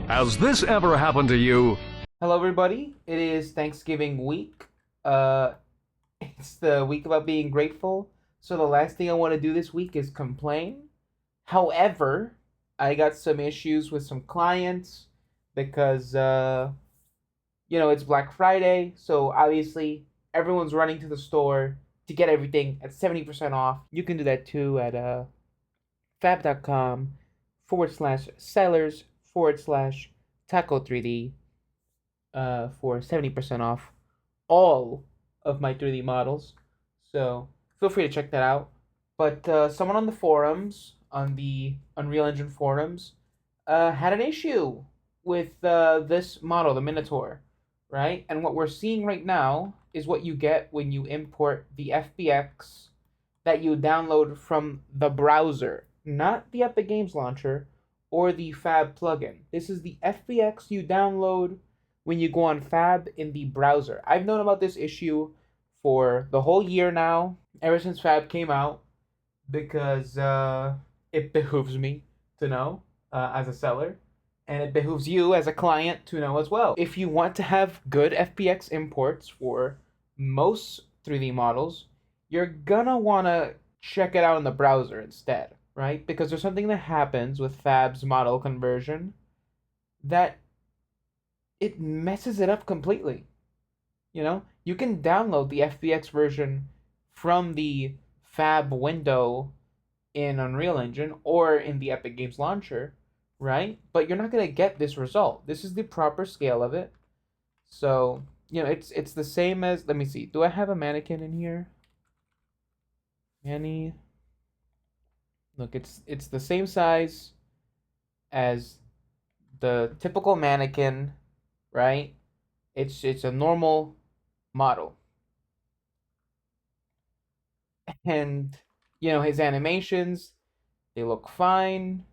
Has this ever happened to you? Hello, everybody. It is Thanksgiving week. Uh, it's the week about being grateful. So the last thing I want to do this week is complain. However, I got some issues with some clients because it's Black Friday. So obviously, everyone's running to the store to get everything at 70% off. You can do that too at fab.com/sellers/taco3d for 70% off all of my 3D models. So feel free to check that out. But someone on the forums, on the Unreal Engine forums, had an issue with this model, the Minotaur, right? And what we're seeing right now is what you get when you import the FBX that you download from the browser, not the Epic Games Launcher or the Fab plugin. This is the FBX you download when you go on Fab in the browser. I've known about this issue for the whole year now, ever since Fab came out, because it behooves me to know as a seller, and it behooves you as a client to know as well. If you want to have good FBX imports for most 3D models, you're gonna wanna check it out in the browser instead, right? Because there's something that happens with Fab's model conversion that it messes it up completely. You can download the FBX version from the Fab window in Unreal Engine or in the Epic Games Launcher, right? But you're not gonna get this result. This is the proper scale of it. So, it's the same as, let me see. Do I have a mannequin in here? Manny. Look, it's the same size as the typical mannequin, right? It's a normal model. And his animations, they look fine.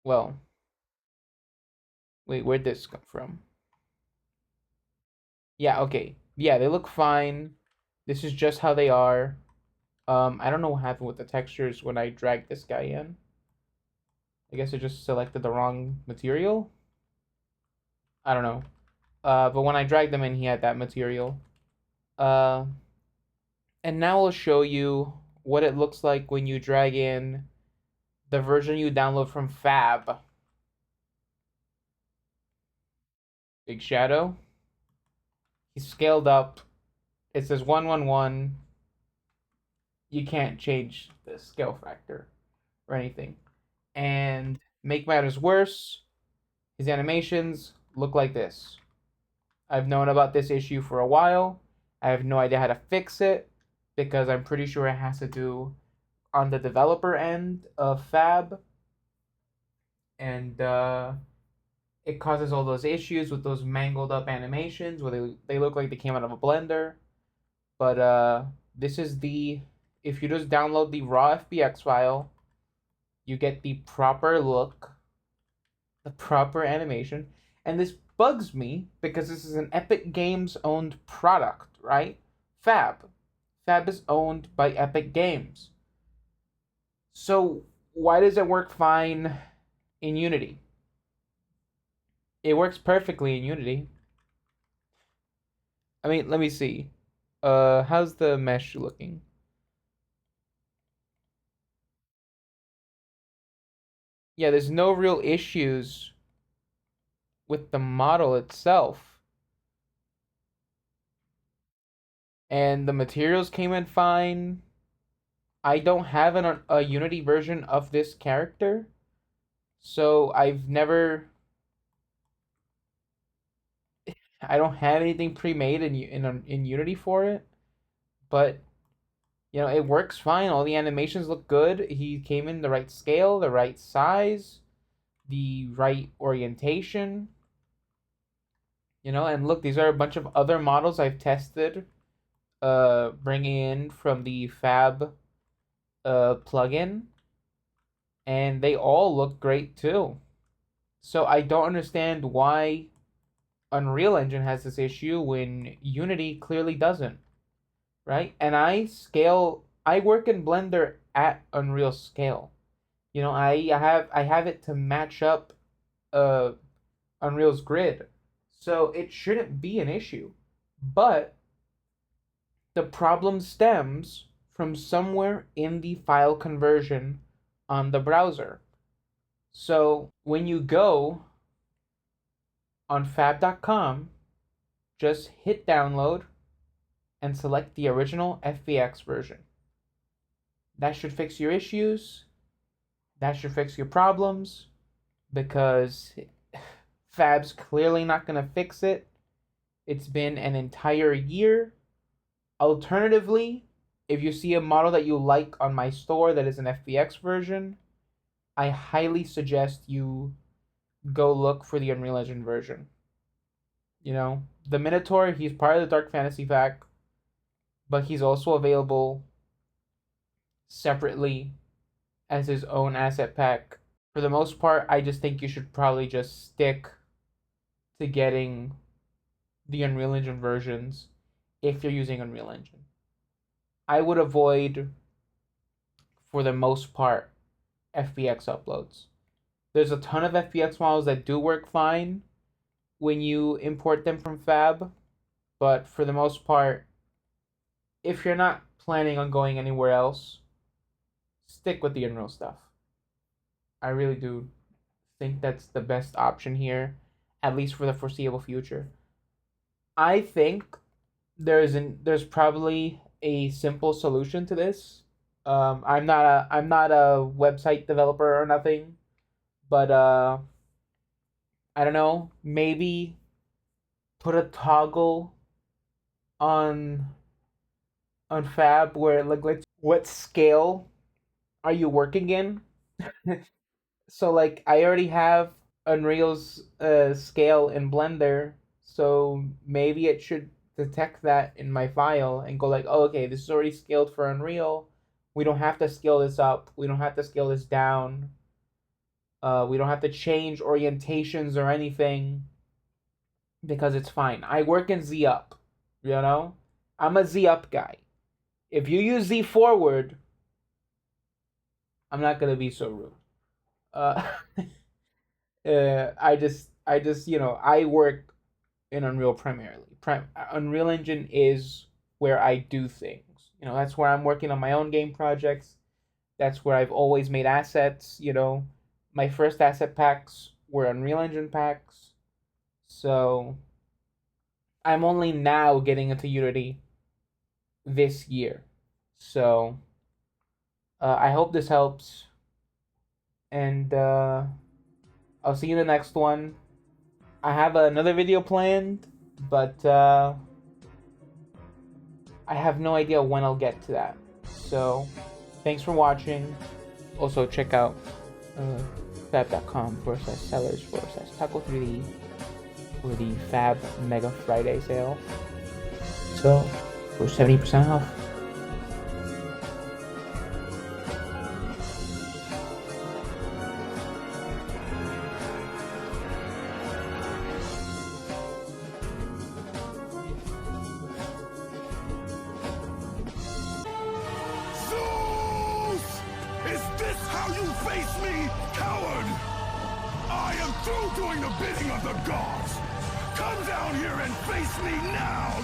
Well, wait, where'd this come from? Yeah, okay. Yeah, they look fine. This is just how they are. I don't know what happened with the textures when I dragged this guy in. I guess I just selected the wrong material. I don't know. But when I dragged them in, he had that material. Uh, and now I'll show you what it looks like when you drag in the version you download from Fab. Big Shadow. He's scaled up. It says 111. You can't change the scale factor or anything. And make matters worse, his animations look like this. I've known about this issue for a while. I have no idea how to fix it because I'm pretty sure it has to do on the developer end of Fab. And it causes all those issues with those mangled up animations where they look like they came out of a blender. But this is if you just download the raw FBX file, you get the proper look, the proper animation. And this bugs me because this is an Epic Games owned product, right? Fab. Fab is owned by Epic Games. So why does it work fine in Unity? It works perfectly in Unity. I mean, let me see. How's the mesh looking? Yeah, there's no real issues with the model itself. And the materials came in fine. I don't have a Unity version of this character, so I don't have anything pre-made in Unity for it, but it works fine. All the animations look good. He came in the right scale, the right size, the right orientation. And look, these are a bunch of other models I've tested, bringing in from the Fab plugin, and they all look great too. So I don't understand why Unreal Engine has this issue when Unity clearly doesn't, right? And I work in Blender at Unreal scale. You know, I have it to match up uh Unreal's grid. So it shouldn't be an issue. But the problem stems from somewhere in the file conversion on the browser. So when you go on fab.com, just hit download and select the original FBX version. That should fix your issues. That should fix your problems because Fab's clearly not going to fix it. It's been an entire year. Alternatively, if you see a model that you like on my store that is an FBX version, I highly suggest you go look for the Unreal Engine version. You know, the Minotaur, he's part of the Dark Fantasy pack, but he's also available separately as his own asset pack. For the most part, I just think you should probably just stick to getting the Unreal Engine versions if you're using Unreal Engine. I would avoid, for the most part, FBX uploads. There's a ton of FBX models that do work fine when you import them from Fab, but for the most part, if you're not planning on going anywhere else, stick with the Unreal stuff. I really do think that's the best option here, at least for the foreseeable future. I think there's probably a simple solution to this. I'm not a website developer or nothing, but I don't know, maybe put a toggle on Fab where like what scale are you working in? So like I already have Unreal's scale in Blender, so maybe it should detect that in my file and go like, oh, okay, this is already scaled for Unreal. We don't have to scale this up. We don't have to scale this down. We don't have to change orientations or anything because it's fine. I work in Z up, you know? I'm a Z up guy. If you use Z forward, I'm not gonna be so rude. Uh, I just, you know, I work in Unreal primarily. Unreal Engine is where I do things. You know, that's where I'm working on my own game projects. That's where I've always made assets. You know, my first asset packs were Unreal Engine packs. So I'm only now getting into Unity this year. So I hope this helps. And I'll see you in the next one. I have another video planned, but I have no idea when I'll get to that. So thanks for watching. Also check out fab.com/sellers/Taco3D for the Fab Mega Friday sale. So for 70% off. Is this how you face me, coward? I am through doing the bidding of the gods. Come down here and face me now,